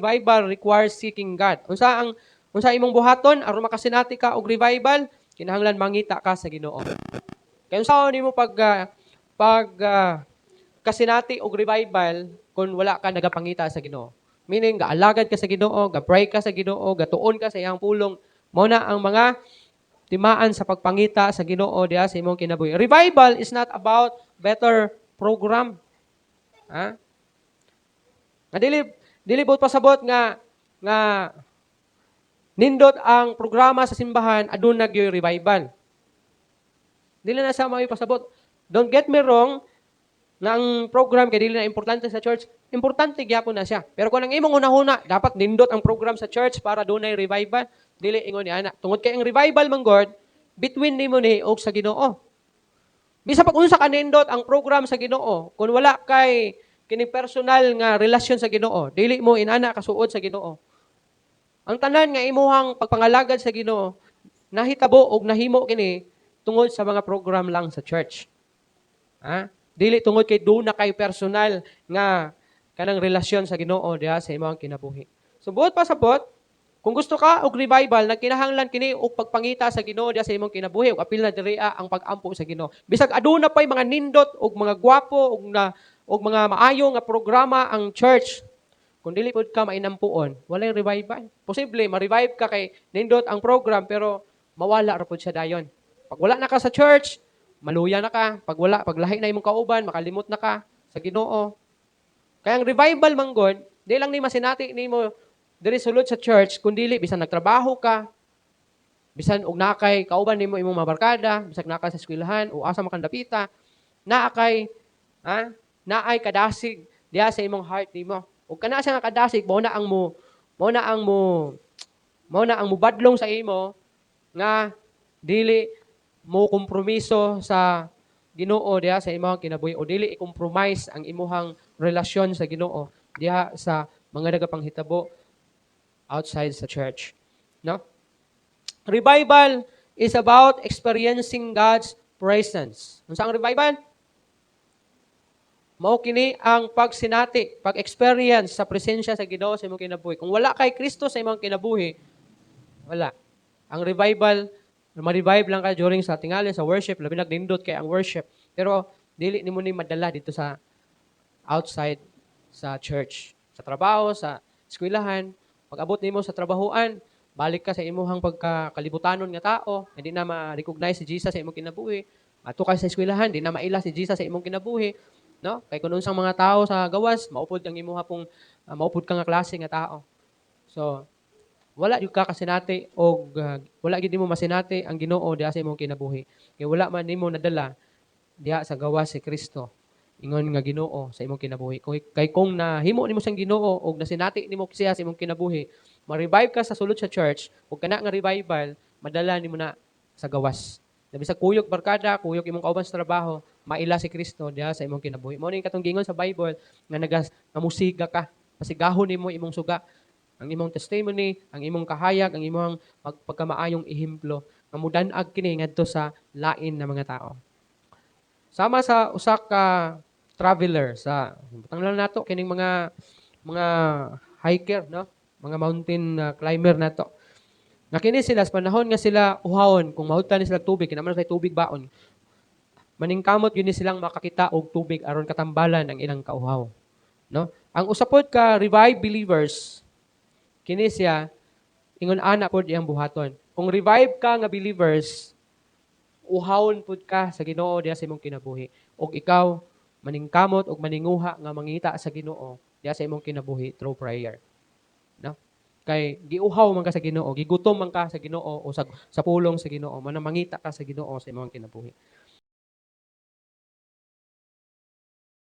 revival requires seeking God. Unsa imong buhaton aron makasinati ka og revival, kinahanglan mangita ka sa Ginoo. Kay unsa nimo kasinati og revival kung wala ka nagapangita sa Ginoo. Meaning gaalagad ka sa Ginoo, ga-pray ka sa Ginoo, gatuon ka sa iyang pulong. Mao na ang mga timaan sa pagpangita sa Ginoo diha sa imong kinabuhi. Revival is not about better program. Ha? Nga dili bot pasabot nga nindot ang programa sa simbahan aduna gyud revival. Dili na sa may pasabot. Don't get me wrong, na ang program kay dili na importante sa church, importante gyapon na siya. Pero kung ang imong unahuna, dapat nindot ang program sa church para dunay revival, dili ingon ni ana. Tungod kay ang revival man God, between nimo ni og sa Ginoo. Bisa pag unsa ka nindot ang program sa Ginoo, kung wala kay kini personal nga relasyon sa Ginoo, dili mo inana kasuod sa Ginoo. Ang tanan nga imuhang pagpangalagad sa Ginoo, nahitabo og nahimo kini tungod sa mga program lang sa church. Ha? Dili tungod kay do na kay personal nga kanang relasyon sa Ginoo diha sa imong kinabuhi. So buot pasabot, kung gusto ka og revival, nagkinahanglan kini og pagpangita sa Ginoo diha sa imong kinabuhi ug apil na diriya ang pag-ampo sa Ginoo. Bisag aduna pay mga nindot og mga gwapo og mga maayo nga programa ang church, kung dili pud ka mainampuon, walay revival. Posible ma-revive ka kay nindot ang program pero mawala ra pud siya dayon. Pag wala na ka sa church, maluya na ka. Pag wala, pag lahi na imong kauban, makalimot na ka sa Ginoo. Kaya ang revival manggod, di lang ni masinati nimo diri sulod sa church, kundi bisan nagtrabaho ka, bisan og nakay kauban nimo imong mabarkada, bisan nakay sa eskwelahan o asa makandapita, naakay kadasig diha sa imong heart nimo. Ug kana siya nga kadasig, mao na ang mubadlong sa imo nga dili mo kompromiso sa Ginoo diha sa imong kinabuhi o dili i-compromise ang imong relasyon sa Ginoo diha sa mga nagapanghitabo outside sa church. No? Revival is about experiencing God's presence. Unsa ang revival? Mao kini ang pagsinati, pag-experience sa presensya sa Ginoo sa imong kinabuhi. Kung wala kay Kristo sa imong kinabuhi, wala. Ang revival, ma-revive lang ka during sa tingali, sa worship, labi nagnindot kay ang worship. Pero dili nimo ni madala dito sa outside sa church, sa trabaho, sa eskwelahan. Pag abot nimo sa trabahoan, balik ka sa imong pagkakalibutanon nga tao, hindi na ma-recognize si Jesus sa imong kinabuhi. Ato ka sa eskwelahan, hindi na maila si Jesus sa imong kinabuhi. No? Kay kung unsang mga tao sa gawas, maupod ang imuha pong maupod ka nga klase nga tao. So, wala gyud ka kasinati og wala gyud nimo masinati ang Ginoo diha sa imong kinabuhi. Kay wala man nimo nadala diha sa gawas si Kristo. Ingon nga Ginoo sa imong kinabuhi. Kay kung nahimo nimo siyang Ginoo og nasinati nimo siya sa imong kinabuhi, ma-revive ka sa sulod sa church, ug kana nga revival, madala nimo na sa gawas. Labi sa kuyog barkada, kuyog imong kauban sa trabaho, maila si Kristo diha sa imong kinabuhi. Mao ning katong gingon sa Bible nga namusiga ka, pasigahon nimo imong suga, ang imong testimony, ang imong kahayag, ang imong pagkamaayong ihemplo, nga mudan-ag kini ngadto sa lain na mga tao. Sama sa usa ka traveler sa butang lang nato kining mga hiker, no? Mga mountain climber nato. Nakini sila sa panahon nga sila uhawon, kung mahutan ni sila tubig, kinaman sa tubig baon, maningkamot yun ni silang makakita og tubig aron katambalan ang ilang kauhaw. No? Ang usapod ka revived believers, kini siya, ingon ana pod iyang buhaton. Kung revive ka nga believers, uhawon pod ka sa Ginoo diha sa imong kinabuhi. Og ikaw, maningkamot og maninguha nga mangita sa Ginoo diha sa imong kinabuhi through prayer. No? Kay giuhaw man ka sa Ginoo, gigutom man ka sa Ginoo o sa pulong sa Ginoo, manamangita ka sa Ginoo sa imong kinabuhi.